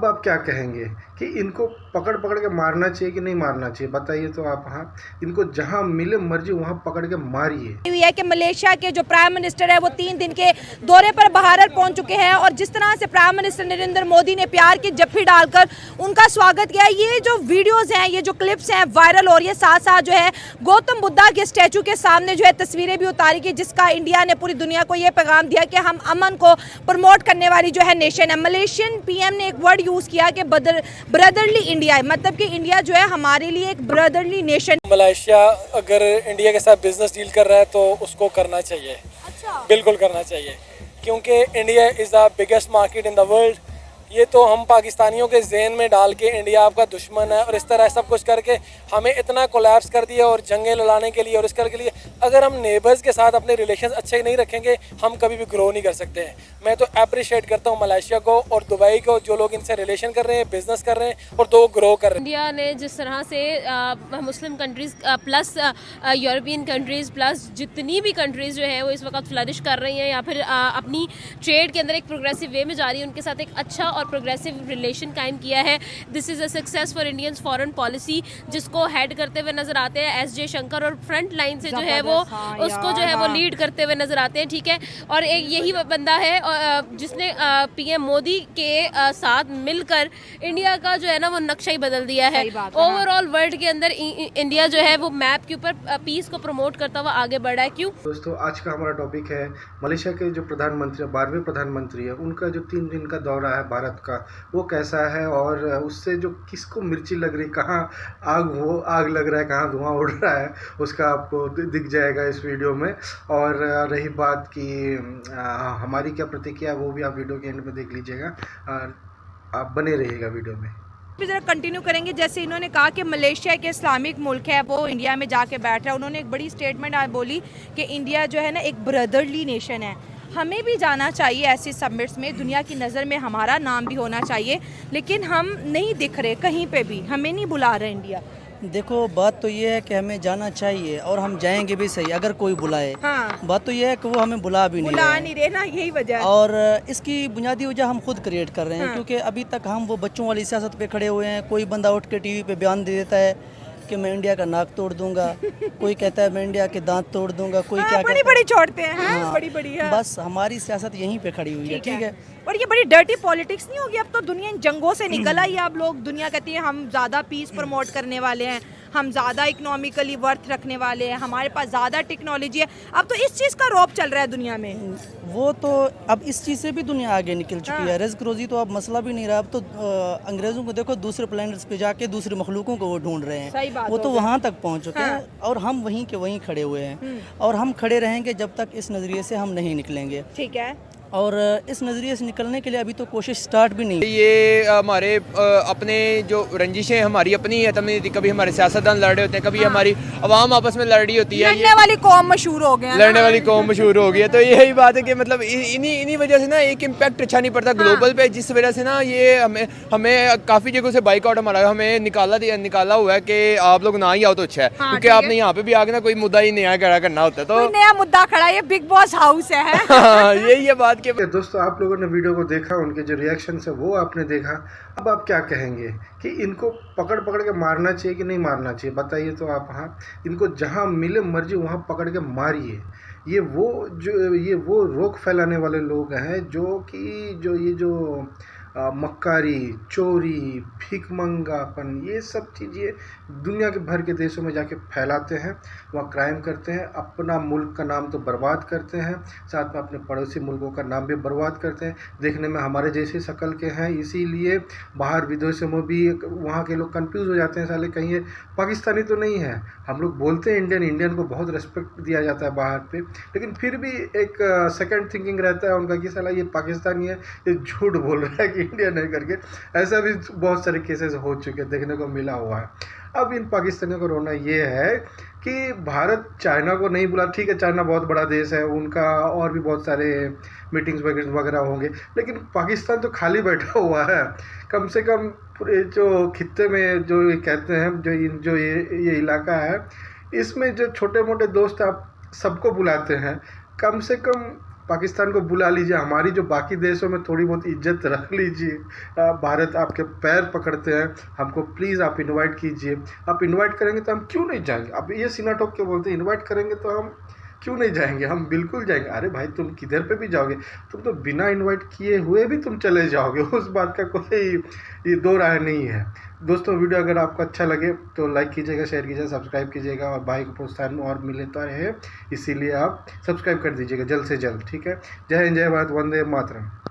अब आप क्या कहेंगे कि इनको पकड़ पकड़ के मारना चाहिए कि नहीं मारना चाहिए, बताइए तो आप। हाँ, इनको जहां मिले मर्जी वहां पकड़ के मारिए। हुई है कि मलेशिया के जो प्राइम मिनिस्टर है वो 3 दिन के दौरे पर भारत पहुंच चुके हैं और जिस तरह से प्राइम मिनिस्टर नरेंद्र मोदी ने प्यार की जफ्फी डालकर उनका स्वागत किया, ये जो वीडियोस हैं, ये जो क्लिप्स हैं वायरल हो रही है। साथ साथ जो है गौतम बुद्धा के स्टैचू के सामने जो है तस्वीरें भी उतारी गई, जिसका इंडिया ने पूरी दुनिया को ये पैगाम दिया कि हम अमन को प्रमोट करने वाली जो है नेशन है। मलेशियन पीएम ने एक वर्ड यूज किया कि ब्रदरली इंडिया, मतलब कि इंडिया जो है हमारे लिए एक ब्रदरली नेशन। मलेशिया अगर इंडिया के साथ बिजनेस डील कर रहा है तो उसको करना चाहिए। अच्छा। बिल्कुल करना चाहिए, क्योंकि India is the biggest market in the world. ये तो हम पाकिस्तानियों के जहन में डाल के इंडिया आपका दुश्मन है और इस तरह सब कुछ करके हमें इतना कोलैप्स कर दिया और जंगें लड़ाने के लिए और इसके लिए अगर हम नेबर्स के साथ अपने रिलेशंस अच्छे नहीं रखेंगे हम कभी भी ग्रो नहीं कर सकते हैं। मैं तो अप्रिशिएट करता हूँ मलेशिया को और दुबई को, जो लोग इनसे रिलेशन कर रहे हैं, बिजनेस कर रहे हैं और तो ग्रो कर रहे हैं। इंडिया ने जिस तरह से Muslim countries plus European countries plus जितनी भी कंट्रीज़ जो है वो इस वक्त फ्लरिश कर रही हैं या फिर अपनी ट्रेड के अंदर एक प्रोग्रेसिव वे में जा रही है, उनके साथ एक अच्छा और प्रोग्रेसिव रिलेशन कायम किया है। This is a success for Indians foreign policy, जिसको हेड करते हुए नजर आते हैं एस जयशंकर और फ्रंट लाइन से जो है वो उसको जो है वो लीड करते हुए नजर आते हैं। ठीक है, और एक यही बंदा है जिसने पीएम मोदी के साथ मिलकर इंडिया का जो है ना वो नक्शा ही बदल दिया है। ओवरऑल वर्ल्ड के अंदर इंडिया जो है वो मैप के ऊपर पीस को प्रमोट करता हुआ आगे बढ़ा है। क्यों दोस्तों, आज का हमारा टॉपिक है मलेशिया के जो प्रधानमंत्री, 12वें प्रधानमंत्री है, उनका जो 3 दिन का दौरा है भारत का, वो कैसा है और उससे जो किसको मिर्ची लग रही, कहाँ आग लग रहा है, कहाँ धुआं उड़ रहा है, उसका आपको दिख जाएगा इस वीडियो में। और रही बात कि हमारी क्या प्रतिक्रिया, वो भी आप वीडियो के एंड में देख लीजिएगा। आप बने रहिएगा वीडियो में। जरा कंटिन्यू करेंगे। जैसे इन्होंने कहा कि मलेशिया के इस्लामिक मुल्क है वो इंडिया में जाके बैठ रहा है, उन्होंने एक बड़ी स्टेटमेंट आज बोली कि इंडिया जो है ना एक ब्रदरली नेशन है। हमें भी जाना चाहिए ऐसे समिट्स में, दुनिया की नज़र में हमारा नाम भी होना चाहिए, लेकिन हम नहीं दिख रहे कहीं पे भी, हमें नहीं बुला रहे इंडिया। देखो, बात तो ये है कि हमें जाना चाहिए और हम जाएंगे भी सही अगर कोई बुलाए। हाँ। बात तो ये है कि वो हमें बुला नहीं रहे ना, यही वजह है। और इसकी बुनियादी वजह हम खुद क्रिएट कर रहे हैं। हाँ। क्योंकि अभी तक हम वो बच्चों वाली सियासत पे खड़े हुए हैं। कोई बंदा उठ के टीवी पे बयान दे देता है कि मैं इंडिया का नाक तोड़ दूंगा, कोई कहता है मैं इंडिया के दांत तोड़ दूंगा, कोई क्या बड़ी बड़ी छोड़ते हैं। हाँ, बड़ी बस हमारी सियासत यहीं पे खड़ी हुई है। ठीक है, और ये बड़ी डर्टी पॉलिटिक्स नहीं होगी? अब तो दुनिया इन जंगों से निकल आई है। अब लोग, दुनिया कहती है हम ज़्यादा पीस प्रमोट करने वाले हैं, हम ज़्यादा इकोनॉमिकली वर्थ रखने वाले हैं, हमारे पास ज़्यादा टेक्नोलॉजी है। अब तो इस चीज़ का रौब चल रहा है दुनिया में। वो तो अब इस चीज़ से भी दुनिया आगे निकल चुकी है। रिस्क रोजी तो अब मसला भी नहीं रहा। अब तो अंग्रेज़ों को देखो, दूसरे प्लैनेट्स पे जाके दूसरे मखलूकों को वो ढूंढ रहे हैं। वो तो वहाँ तक पहुँच चुके हैं और हम वहीं के वहीं खड़े हुए हैं और हम खड़े रहेंगे जब तक इस नज़रिए से हम नहीं निकलेंगे। ठीक है, और इस नज़रिए से निकलने के लिए अभी तो कोशिश स्टार्ट भी नहीं। ये हमारे अपने जो रंजिशें हमारी अपनी है, कभी हमारे सियासतदान लड़ रहे होते हैं, कभी हमारी आवाम आपस में लड़ रही होती है। लड़ने वाली कौम मशहूर हो गया, लड़ने वाली कौम मशहूर हो गई है। तो यही बात है कि मतलब इन्हीं वजह से ना एक इम्पैक्ट अच्छा नहीं पड़ता ग्लोबल पे, जिस वजह से ना ये हमें काफ़ी जगहों से बाइकआउट हमारा हमें निकाला हुआ है कि आप लोग ना ही आओ तो अच्छा है। क्योंकि आपने यहाँ पे भी आगे ना कोई मुद्दा ही नया खड़ा करना होता है, तो नया मुद्दा खड़ा, ये बिग बॉस हाउस है। यही है बात। दोस्तों, आप लोगों ने वीडियो को देखा, उनके जो रिएक्शन है वो आपने देखा। अब आप क्या कहेंगे कि इनको पकड़ पकड़ के मारना चाहिए कि नहीं मारना चाहिए, बताइए तो आप। हाँ, इनको जहां मिले मर्जी वहां पकड़ के मारिए। ये वो रोग फैलाने वाले लोग हैं जो मक्कारी, चोरी, भीखमंगापन, ये सब चीज़ें दुनिया के भर के देशों में जाके फैलाते हैं, वहाँ क्राइम करते हैं, अपना मुल्क का नाम तो बर्बाद करते हैं, साथ में अपने पड़ोसी मुल्कों का नाम भी बर्बाद करते हैं। देखने में हमारे जैसे शक्ल के हैं, इसीलिए बाहर विदेशों में भी वहाँ के लोग कंफ्यूज हो जाते हैं, साले कहीं ये पाकिस्तानी तो नहीं है। हम लोग बोलते हैं इंडियन को बहुत रिस्पेक्ट दिया जाता है बाहर पे, लेकिन फिर भी एक सेकंड थिंकिंग रहता है उनका कि साला ये पाकिस्तानी है, ये झूठ बोल रहा है कि इंडियन है करके। ऐसा भी बहुत सारे केसेस हो चुके, देखने को मिला हुआ है। अब इन पाकिस्तानियों का रोना ये है कि भारत चाइना को नहीं बुला। ठीक है, चाइना बहुत बड़ा देश है, उनका और भी बहुत सारे मीटिंग्स वगैरह होंगे, लेकिन पाकिस्तान तो खाली बैठा हुआ है। कम से कम पूरे जो खित्ते में जो ये कहते हैं, जो ये इलाका है, इसमें जो छोटे मोटे दोस्त आप सबको बुलाते हैं, कम से कम पाकिस्तान को बुला लीजिए, हमारी जो बाकी देशों में थोड़ी बहुत इज्जत रख लीजिए। भारत आपके पैर पकड़ते हैं, हमको प्लीज़ आप इनवाइट कीजिए। आप इनवाइट करेंगे तो हम क्यों नहीं जाएंगे? आप ये सीना ठोक के बोलते हैं इनवाइट करेंगे तो हम क्यों नहीं जाएंगे? हम बिल्कुल जाएंगे। अरे भाई तुम किधर पे भी जाओगे, तुम तो बिना इनवाइट किए हुए भी तुम चले जाओगे, उस बात का कोई ये दो राय नहीं है। दोस्तों वीडियो अगर आपको अच्छा लगे तो लाइक कीजिएगा, शेयर कीजिएगा, सब्सक्राइब कीजिएगा और भाई को प्रोत्साहन और मिले तो रहे, इसीलिए आप सब्सक्राइब कर दीजिएगा जल्द से जल्द। ठीक है, जय हिंद, जय भारत, वंदे मातरम।